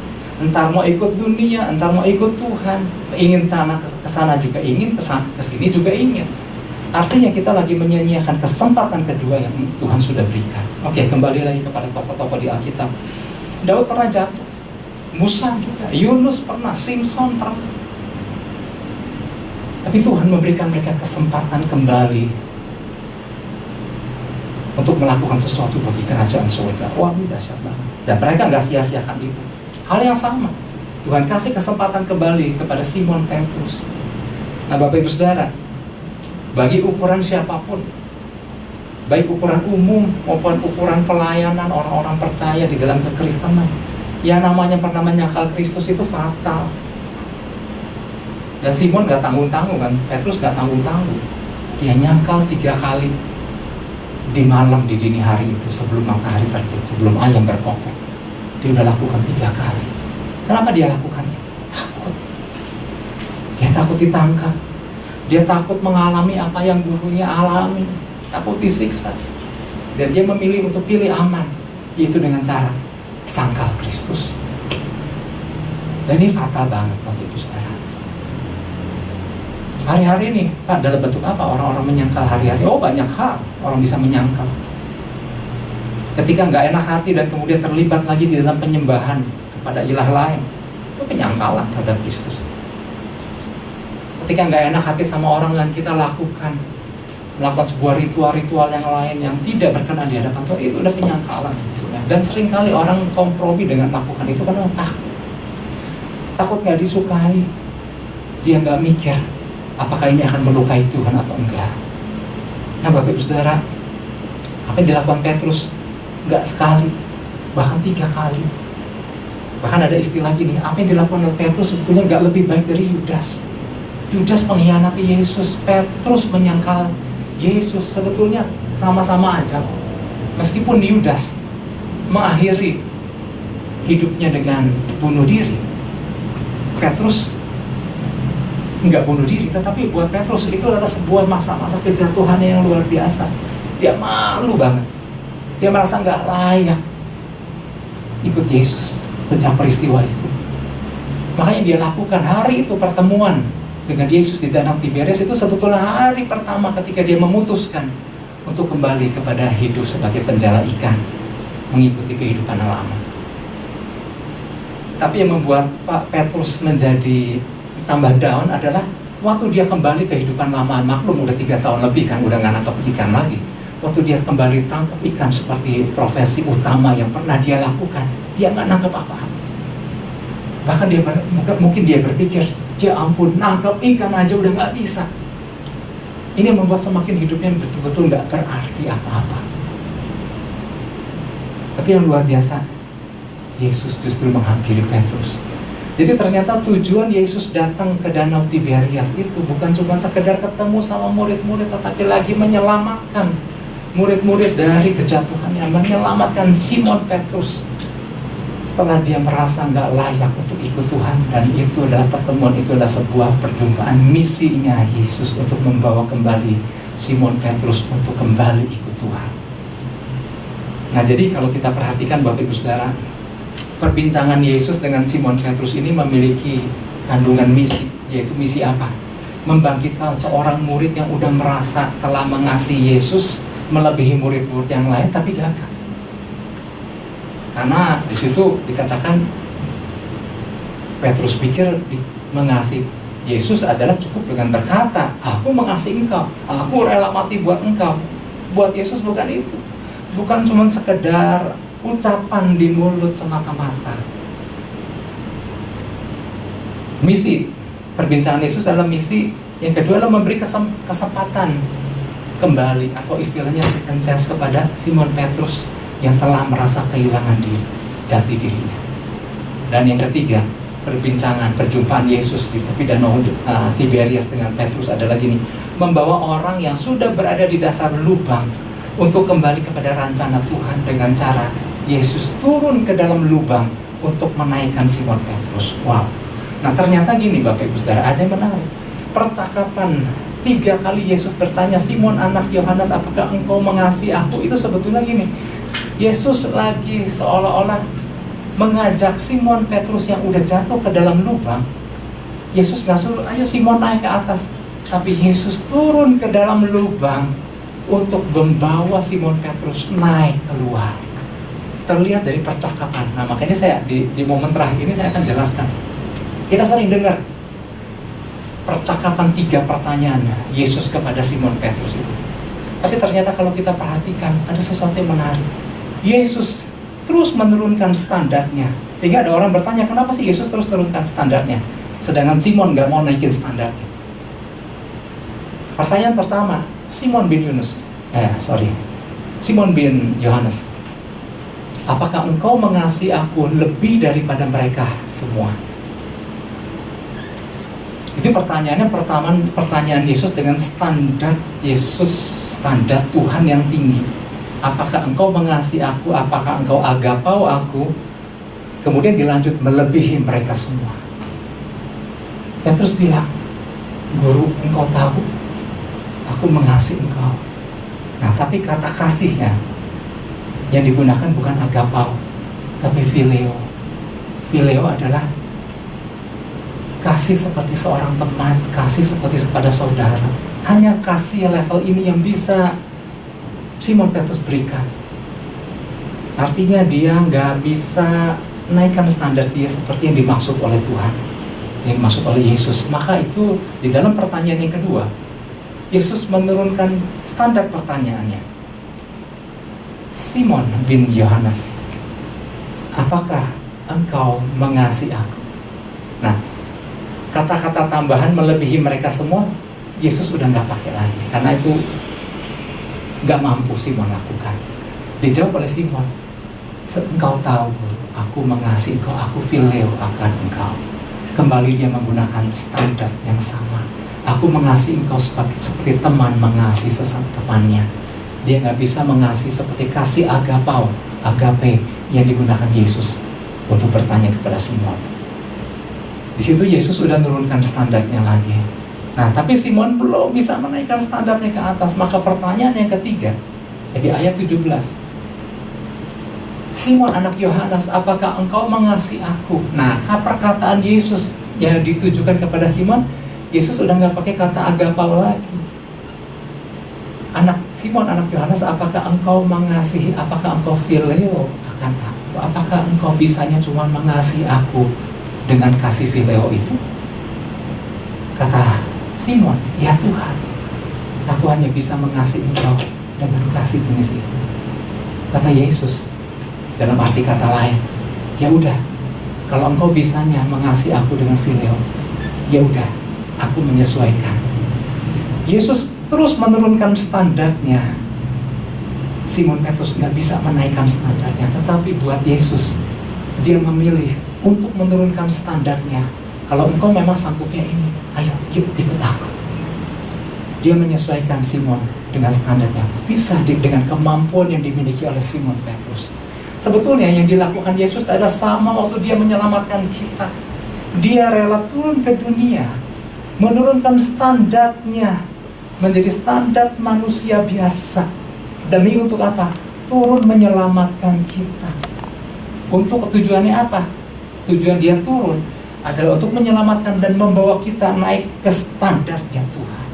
Speaker 1: Entar mau ikut dunia, entar mau ikut Tuhan, ingin kesana juga ingin, kesini juga ingin. Artinya kita lagi menyia-nyiakan kesempatan kedua yang Tuhan sudah berikan. Oke, kembali lagi kepada tokoh-tokoh di Alkitab. Daud pernah jatuh, Musa juga, Yunus pernah, Simpson pernah. Tapi Tuhan memberikan mereka kesempatan kembali untuk melakukan sesuatu bagi kerajaan surga. Wah, ini dahsyat banget. Dan mereka nggak sia-siakan itu. Hal yang sama, Tuhan kasih kesempatan kembali kepada Simon Petrus. Nah Bapak Ibu Saudara, bagi ukuran siapapun, baik ukuran umum maupun ukuran pelayanan orang-orang percaya di dalam kekristenan, yang namanya pernah menyangkal Kristus itu fatal. Dan Simon gak tanggung-tanggung kan, Petrus gak tanggung-tanggung. Dia nyangkal 3 kali di malam, di dini hari itu, sebelum matahari terbit, sebelum ayam berkokok. Dia udah lakukan 3 kali. Kenapa dia lakukan itu? Takut. Dia takut ditangkap. Dia takut mengalami apa yang gurunya alami, takut disiksa. Dan dia memilih untuk pilih aman, yaitu dengan cara sangkal Kristus. Dan ini fatal banget Bapak Ibu Saudara. Hari-hari ini, Pak, dalam bentuk apa orang-orang menyangkal hari-hari? Oh, banyak hal orang bisa menyangkal. Ketika nggak enak hati dan kemudian terlibat lagi di dalam penyembahan kepada ilah lain, itu penyangkalan terhadap Kristus. Ketika nggak enak hati sama orang yang kita melakukan sebuah ritual-ritual yang lain yang tidak berkenan di hadapan Tuhan, itu udah penyangkalan sebetulnya. Dan seringkali orang kompromi dengan melakukan itu karena takut nggak disukai. Dia nggak mikir apakah ini akan melukai Tuhan atau enggak. Nah Bapak Ibu Saudara, apa yang dilakukan Petrus nggak sekali, bahkan 3 kali. Bahkan ada istilah gini, apa yang dilakukan oleh Petrus sebetulnya nggak lebih baik dari Yudas. Yudas mengkhianati Yesus, Petrus menyangkal Yesus, sebetulnya sama-sama aja. Meskipun Yudas mengakhiri hidupnya dengan bunuh diri, Petrus nggak bunuh diri, tetapi buat Petrus itu adalah sebuah masa-masa kejatuhannya yang luar biasa. Dia malu banget, dia merasa nggak layak ikut Yesus sejak peristiwa itu. Makanya dia lakukan hari itu pertemuan dengan Yesus di Danau Tiberias, itu sebetulnya hari pertama ketika dia memutuskan untuk kembali kepada hidup sebagai penjala ikan, mengikuti kehidupan lama. Tapi yang membuat Pak Petrus menjadi tambah down adalah waktu dia kembali kehidupan lama. Maklum udah 3 tahun lebih kan, udah nggak nangkep ikan lagi,
Speaker 2: Waktu dia kembali tangkap ikan seperti profesi utama yang pernah dia lakukan, dia nggak nangkap apa-apa. Bahkan mungkin dia berpikir, ya ampun, nangkap ikan aja udah nggak bisa. Ini membuat semakin hidupnya betul-betul nggak berarti apa-apa. Tapi yang luar biasa, Yesus justru menghampiri Petrus. Jadi ternyata tujuan Yesus datang ke Danau Tiberias itu bukan cuma sekedar ketemu sama murid-murid, tetapi lagi menyelamatkan murid-murid dari kejatuhannya, menyelamatkan Simon Petrus setelah dia merasa nggak layak untuk ikut Tuhan. Dan itu adalah pertemuan, itu adalah sebuah perjumpaan, misinya Yesus untuk membawa kembali Simon Petrus untuk kembali ikut Tuhan. Nah, jadi kalau kita perhatikan Bapak Ibu Saudara, perbincangan Yesus dengan Simon Petrus ini memiliki kandungan misi. Yaitu misi apa? Membangkitkan seorang murid yang udah merasa telah mengasihi Yesus melebihi murid-murid yang lain, tapi gagal. Karena di situ dikatakan Petrus pikir mengasihi Yesus adalah cukup dengan berkata, aku mengasihi engkau, aku rela mati buat engkau. Buat Yesus bukan itu. Bukan cuma sekedar ucapan di mulut semata-mata. Misi perbincangan Yesus adalah misi. Yang kedua adalah memberi kesempatan kembali, atau istilahnya second chance kepada Simon Petrus yang telah merasa kehilangan jati dirinya. Dan yang ketiga, perjumpaan Yesus di tepi Danau Tiberias dengan Petrus adalah gini, membawa orang yang sudah berada di dasar lubang untuk kembali kepada rencana Tuhan dengan cara Yesus turun ke dalam lubang untuk menaikkan Simon Petrus. Wow. Nah, ternyata gini Bapak Ibu Saudara, ada yang menarik. Percakapan 3 kali Yesus bertanya, Simon anak Yohanes, apakah engkau mengasihi aku? Itu sebetulnya gini, Yesus lagi seolah-olah mengajak Simon Petrus yang udah jatuh ke dalam lubang. Yesus gak suruh, ayo Simon naik ke atas, tapi Yesus turun ke dalam lubang untuk membawa Simon Petrus naik keluar. Terlihat dari percakapan. Nah, makanya saya di momen terakhir ini saya akan jelaskan. Kita sering dengar percakapan 3 pertanyaan Yesus kepada Simon Petrus itu. Tapi ternyata kalau kita perhatikan, ada sesuatu yang menarik. Yesus terus menurunkan standarnya. Sehingga ada orang bertanya, kenapa sih Yesus terus menurunkan standarnya, sedangkan Simon gak mau naikin standarnya? Pertanyaan pertama, Simon bin Yohanes, apakah engkau mengasihi aku lebih daripada mereka semua? Itu pertanyaannya, pertanyaan Yesus dengan standar Yesus, standar Tuhan yang tinggi. Apakah engkau mengasihi aku? Apakah engkau agapau aku? Kemudian dilanjut, melebihi mereka semua. Petrus bilang, Guru, engkau tahu aku mengasihi engkau. Nah, tapi kata kasihnya yang digunakan bukan agapau, tapi phileo. Phileo adalah kasih seperti seorang teman, kasih seperti kepada saudara. Hanya kasih level ini yang bisa Simon Petrus berikan. Artinya dia nggak bisa naikkan standar dia seperti yang dimaksud oleh Tuhan, yang dimaksud oleh Yesus. Maka itu di dalam pertanyaan yang kedua, Yesus menurunkan standar pertanyaannya. Simon bin Yohanes, apakah engkau mengasihi aku? Nah, kata-kata tambahan melebihi mereka semua, Yesus udah nggak pakai lagi, karena itu nggak mampu Simon lakukan. Dijawab oleh Simon, engkau tahu, aku mengasihi engkau, aku phileo akan engkau. Kembali dia menggunakan standar yang sama. Aku mengasihi engkau seperti teman mengasihi sesama temannya. Dia nggak bisa mengasihi seperti kasih agapau, agape yang digunakan Yesus untuk bertanya kepada Simon. Di situ Yesus sudah menurunkan standarnya lagi. Nah, tapi Simon belum bisa menaikkan standarnya ke atas. Maka pertanyaan yang ketiga, di ayat 17. Simon anak Yohanes, apakah engkau mengasihi aku? Nah, perkataan Yesus yang ditujukan kepada Simon, Yesus sudah nggak pakai kata agapau lagi. Simon anak Yohanes, apakah engkau mengasihi? Apakah engkau phileo akan aku? Apakah engkau bisanya cuma mengasihi aku dengan kasih phileo itu? Kata Simon, ya Tuhan, aku hanya bisa mengasihi engkau dengan kasih jenis itu. Kata Yesus dalam arti kata lain, ya udah, kalau engkau bisanya mengasihi aku dengan phileo, ya udah, aku menyesuaikan. Yesus terus menurunkan standarnya. Simon Petrus nggak bisa menaikkan standarnya, tetapi buat Yesus, dia memilih untuk menurunkan standarnya. Kalau engkau memang sanggupnya ini, ayo yuk ikut aku. Dia menyesuaikan Simon dengan standarnya, bisa dengan kemampuan yang dimiliki oleh Simon Petrus. Sebetulnya yang dilakukan Yesus adalah sama waktu dia menyelamatkan kita. Dia rela turun ke dunia, menurunkan standarnya menjadi standar manusia biasa. Demi untuk apa? Turun menyelamatkan kita. Untuk tujuannya apa? Tujuan dia turun adalah untuk menyelamatkan dan membawa kita naik ke standarnya Tuhan.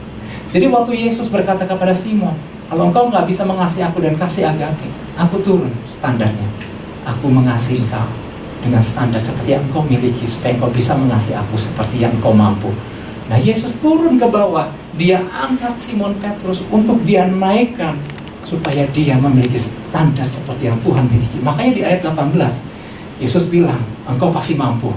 Speaker 2: Jadi waktu Yesus berkata kepada Simon, kalau engkau nggak bisa mengasihi aku dan kasih agape, aku turun standarnya. Aku mengasihi engkau dengan standar seperti yang engkau miliki, supaya engkau bisa mengasihi aku seperti yang engkau mampu. Nah, Yesus turun ke bawah, dia angkat Simon Petrus untuk dia naikkan, supaya dia memiliki standar seperti yang Tuhan miliki. Makanya di ayat 18, Yesus bilang, engkau pasti mampu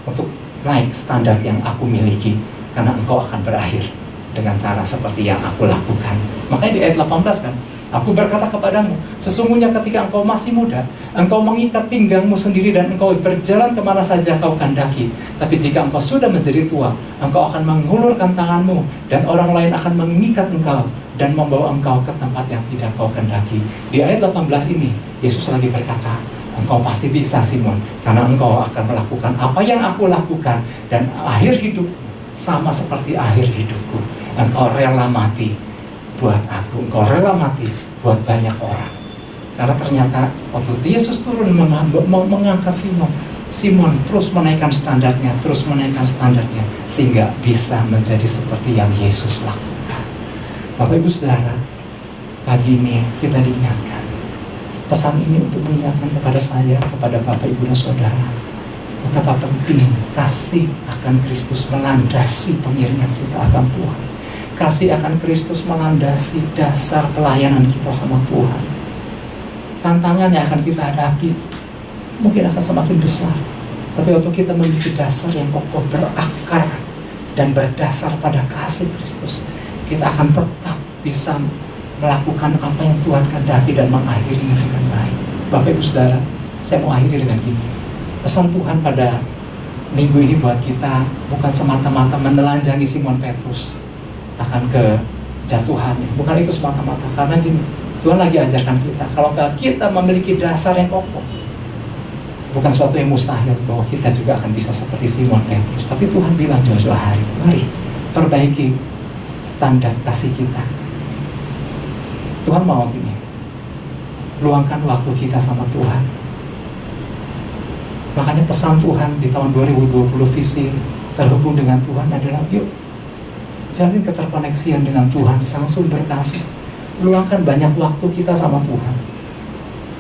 Speaker 2: untuk naik standar yang aku miliki, karena engkau akan berakhir dengan cara seperti yang aku lakukan. Makanya di ayat 18 kan, aku berkata kepadamu, sesungguhnya ketika engkau masih muda, engkau mengikat pinggangmu sendiri dan engkau berjalan kemana saja kau kehendaki. Tapi jika engkau sudah menjadi tua, engkau akan mengulurkan tanganmu dan orang lain akan mengikat engkau dan membawa engkau ke tempat yang tidak kau kehendaki. Di ayat 18 ini, Yesus lagi berkata, engkau pasti bisa Simon, karena engkau akan melakukan apa yang aku lakukan, dan akhir hidup sama seperti akhir hidupku. Engkau rela mati buat aku, engkau rela mati buat banyak orang. Karena ternyata waktu Yesus turun mengangkat Simon terus menaikkan standarnya, sehingga bisa menjadi seperti yang Yesus lakukan. Bapak Ibu Saudara, pagi ini kita diingatkan. Pesan ini untuk mengingatkan kepada saya, kepada Bapak Ibu dan Saudara, betapa penting kasih akan Kristus melandasi pengiringan kita akan Tuhan. Kasih akan Kristus melandasi dasar pelayanan kita sama Tuhan. Tantangan yang akan kita hadapi mungkin akan semakin besar, tapi waktu kita memiliki dasar yang kokoh, berakar dan berdasar pada kasih Kristus, kita akan tetap bisa melakukan apa yang Tuhan kehendaki dan mengakhirinya dengan baik. Bapak Ibu Saudara, saya mau akhiri dengan ini. Pesan Tuhan pada minggu ini buat kita bukan semata-mata menelanjangi Simon Petrus akan kejatuhan, bukan itu semata-mata. Karena gini, Tuhan lagi ajarkan kita, kalau kita memiliki dasar yang kokoh, bukan suatu yang mustahil bahwa kita juga akan bisa seperti Simon Petrus. Tapi Tuhan bilang jauh-jauh hari, mari perbaiki standar kasih kita. Tuhan mau gini, luangkan waktu kita sama Tuhan. Makanya pesan Tuhan di tahun 2020 visi terhubung dengan Tuhan adalah, yuk jalin keterkoneksian dengan Tuhan, sang sumber kasih. Luangkan banyak waktu kita sama Tuhan.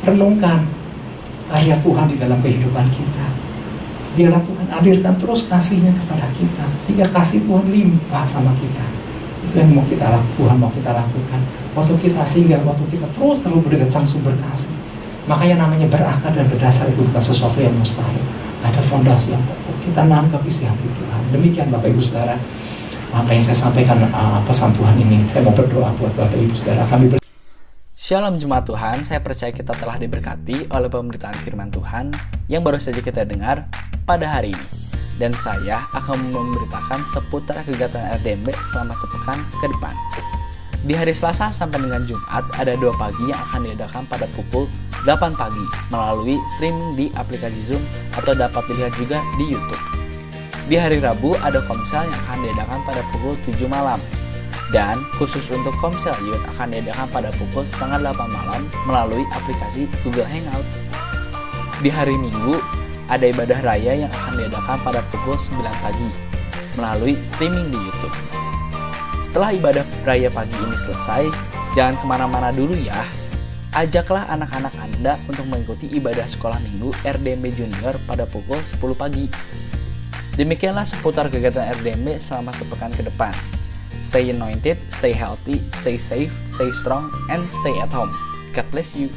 Speaker 2: Renungkan karya Tuhan di dalam kehidupan kita. Biarlah Tuhan alirkan terus kasih-Nya kepada kita, sehingga kasih Tuhan limpah sama kita. Itu yang Tuhan mau kita lakukan. Sehingga waktu kita terus terhubung dengan sang sumber kasih. Makanya namanya berakar dan berdasar itu bukan sesuatu yang mustahil. Ada fondasi yang kokoh. Kita nangkep isi hati Tuhan. Demikian Bapak Ibu Saudara, apa yang saya sampaikan pesan Tuhan ini. Saya mau berdoa buat Bapak Ibu Saudara.
Speaker 3: Shalom Jemaat Tuhan, saya percaya kita telah diberkati oleh pemberitaan firman Tuhan yang baru saja kita dengar pada hari ini. Dan saya akan memberitakan seputar kegiatan RDMB selama sepekan ke depan. Di hari Selasa sampai dengan Jumat ada 2 pagi yang akan diadakan pada pukul 8 pagi melalui streaming di aplikasi Zoom atau dapat dilihat juga di YouTube. Di hari Rabu ada komsel yang akan diadakan pada pukul 7 malam. Dan khusus untuk komsel youth akan diadakan pada pukul 7:30 malam melalui aplikasi Google Hangouts. Di hari Minggu ada ibadah raya yang akan diadakan pada pukul 9 pagi melalui streaming di YouTube. Setelah ibadah raya pagi ini selesai, jangan kemana-mana dulu ya. Ajaklah anak-anak Anda untuk mengikuti ibadah sekolah minggu RDMB Junior pada pukul 10 pagi. Demikianlah seputar kegiatan RDMB selama sepekan ke depan. Stay anointed, stay healthy, stay safe, stay strong, and stay at home. God bless you.